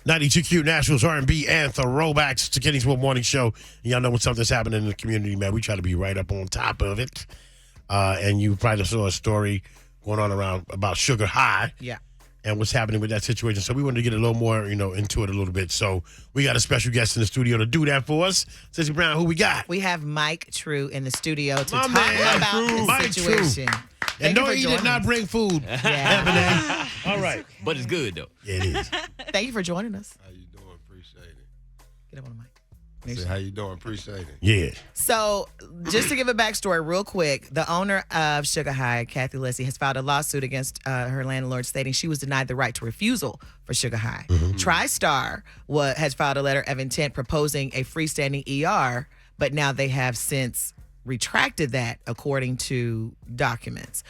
92Q Nashville's R&B and throwbacks to Kenny's World Morning Show. Y'all know when something's happening in the community, man, we try to be right up on top of it. And you probably saw a story going on around about Shugga High. Yeah. And what's happening with that situation. So we wanted to get a little more, into it a little bit. So we got a special guest in the studio to do that for us. Sissy Brown, who we got? We have Mike True in the studio to My talk man, about True. Mike his situation. And no, he did not bring food. Yeah. All right. Okay. But it's good, though. Yeah, it is. Thank you for joining us. How you doing? Appreciate it. Get up on the mic. I said, how you doing? Appreciate it. Yeah. So, just to give a backstory real quick, the owner of Shugga High, Kathy Leslie, has filed a lawsuit against her landlord stating she was denied the right to refusal for Shugga High. TriStar has filed a letter of intent proposing a freestanding ER, but now they have since retracted that according to documents.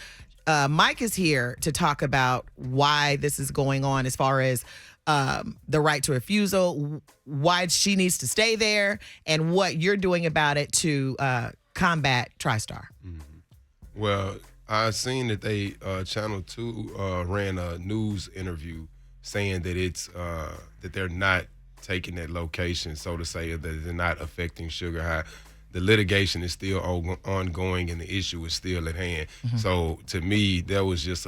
Mike is here to talk about why this is going on as far as the right to refusal, why she needs to stay there, and what you're doing about it to combat TriStar. Well, I seen that they Channel 2 ran a news interview saying that it's that they're not taking that location, so to say, that they're not affecting Shugga High. The litigation is still ongoing and the issue is still at hand. So to me, that was just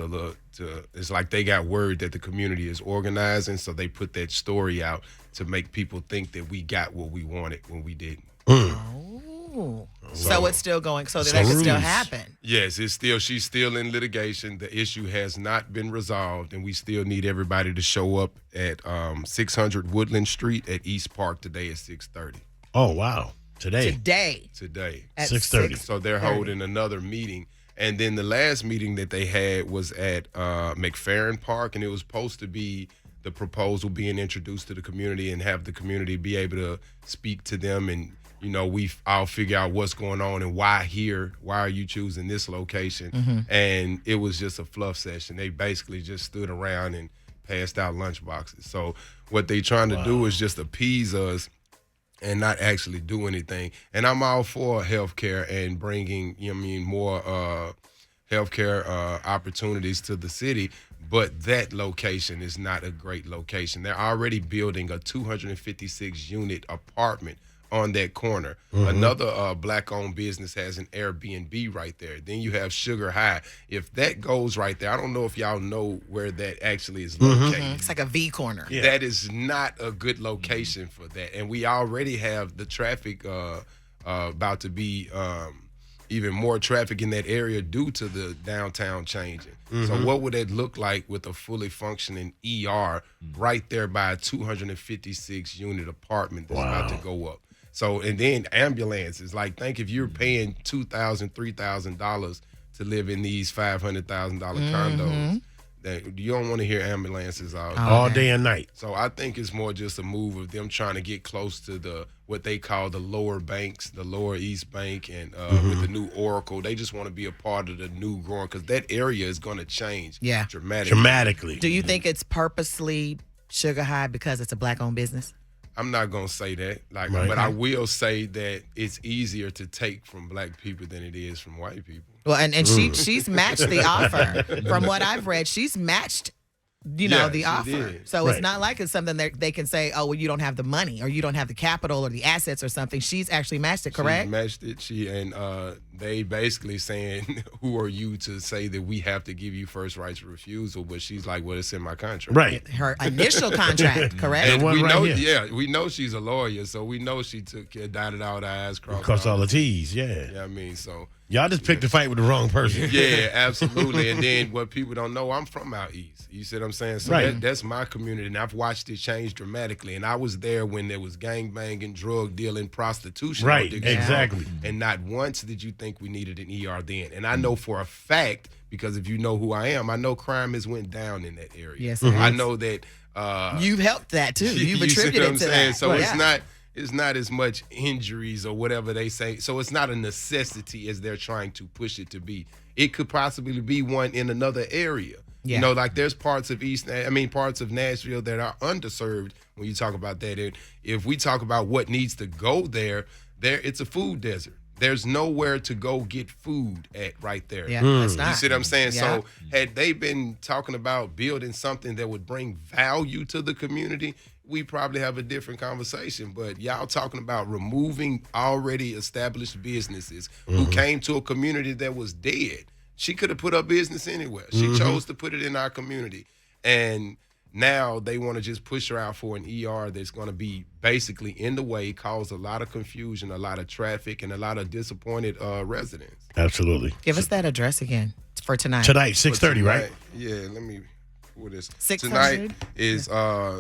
it's like they got word that the community is organizing, so they put that story out to make people think that we got what we wanted when we didn't. Oh. So it's still going, so that could still happen. Yes, she's still in litigation. The issue has not been resolved, and we still need everybody to show up at 600 Woodland Street at East Park today at 6:30. Oh, wow. Today. At 6:30. So they're holding another meeting. And then the last meeting that they had was at McFerrin Park, and it was supposed to be the proposal being introduced to the community and have the community be able to speak to them. And, I'll figure out what's going on and why here, why are you choosing this location? And it was just a fluff session. They basically just stood around and passed out lunch boxes. So what they trying to do is just appease us and not actually do anything. And I'm all for healthcare and bringing, more healthcare opportunities to the city. But that location is not a great location. They're already building a 256-unit apartment on that corner. Another black-owned business has an Airbnb right there. Then you have Shugga High. If that goes right there, I don't know if y'all know where that actually is located. It's like a V corner. Yeah. That is not a good location for that. And we already have the traffic about to be even more traffic in that area due to the downtown changing. So what would that look like with a fully functioning ER right there by a 256-unit apartment that's about to go up? So, and then ambulances, think if you're paying $2,000, $3,000 to live in these $500,000 condos, then you don't want to hear ambulances all day and night. So I think it's more just a move of them trying to get close to what they call the lower banks, the lower East Bank, and with the new Oracle. They just want to be a part of the new growing, because that area is going to change dramatically. Do you think it's purposely Shugga High because it's a black-owned business? I'm not going to say that, but I will say that it's easier to take from black people than it is from white people. Well, and she's matched the offer. From what I've read, she's matched, the offer. Did. So it's not like it's something that they can say, oh, well, you don't have the money or you don't have the capital or the assets or something. She's actually matched it, correct? She matched it. They basically saying, who are you to say that we have to give you first rights of refusal? But she's like, well, it's in my contract. Right. Her initial contract, correct? And we know, here. we know she's a lawyer, so we know she dotted all the I's, crossed all the T's, yeah. Yeah, I mean, so. Y'all just picked a fight with the wrong person. Yeah, absolutely. And then what people don't know, I'm from out east. You see what I'm saying? So that's my community, and I've watched it change dramatically. And I was there when there was gangbanging, drug dealing, prostitution. Right, exactly. And not once did you think we needed an ER then. And I know for a fact, because if you know who I am, I know crime has went down in that area. Yes, I know that. You've helped that, too. You've attributed to that. So it's not as much injuries or whatever they say. So it's not a necessity as they're trying to push it to be. It could possibly be one in another area. Yeah. There's parts of parts of Nashville that are underserved when you talk about that. And if we talk about what needs to go there, it's a food desert. there's nowhere to go get food at right there. Yeah, that's not. You see what I'm saying? Yeah. So had they been talking about building something that would bring value to the community, we probably have a different conversation. But y'all talking about removing already established businesses who came to a community that was dead. She could have put her business anywhere. She chose to put it in our community. And now they want to just push her out for an ER that's going to be basically in the way, cause a lot of confusion, a lot of traffic, and a lot of disappointed residents. Absolutely. Give us that address again for tonight. Tonight, 6:30, right? Yeah, let me pull this. 600? Tonight is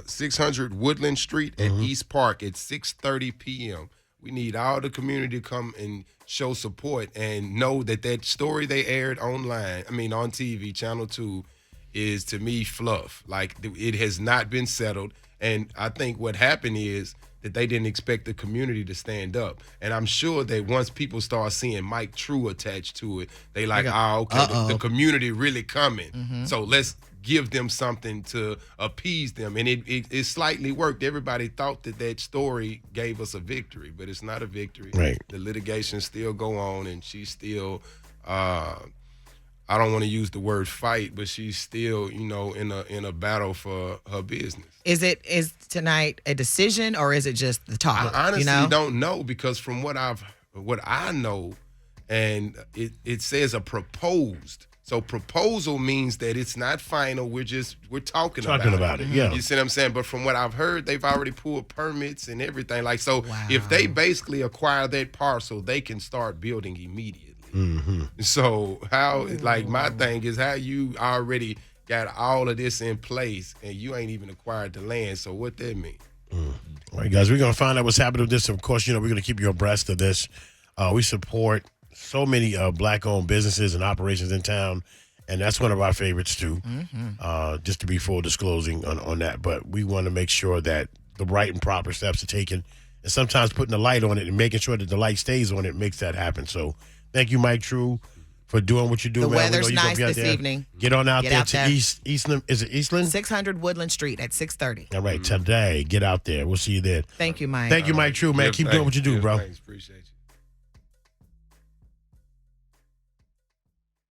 600 Woodland Street at East Park at 6:30 p.m. We need all the community to come and show support and know that story they aired on TV, Channel 2, is, to me, fluff. Like, it has not been settled. And I think what happened is that they didn't expect the community to stand up. And I'm sure that once people start seeing Mike True attached to it, they like, the community really coming. So let's give them something to appease them. And it slightly worked. Everybody thought that story gave us a victory, but it's not a victory. Right. The litigation still go on, and she's still I don't want to use the word fight, but she's still, in a battle for her business. Is tonight a decision, or is it just the talk? I honestly don't know, because from what I know, and it says a proposed. So proposal means that it's not final. We're talking about it. Yeah. You see what I'm saying? But from what I've heard, they've already pulled permits and everything. If they basically acquire that parcel, they can start building immediately. So my thing is, how you already got all of this in place and you ain't even acquired the land. So what that mean? All right, guys, we're going to find out what's happening with this. Of course, we're going to keep you abreast of this. We support so many black-owned businesses and operations in town, and that's one of our favorites too. Just to be full disclosing on that, but we want to make sure that the right and proper steps are taken, and sometimes putting the light on it and making sure that the light stays on it makes that happen. So thank you, Mike True, for doing what you do. The man. weather's nice this evening. Get on out there to Eastland. Is it Eastland? 600 Woodland Street at 6:30. All right, today. Get out there. We'll see you there. Thank you, Mike. Thank you, Mike True, man. Keep doing what you do, bro. Thanks. Appreciate you.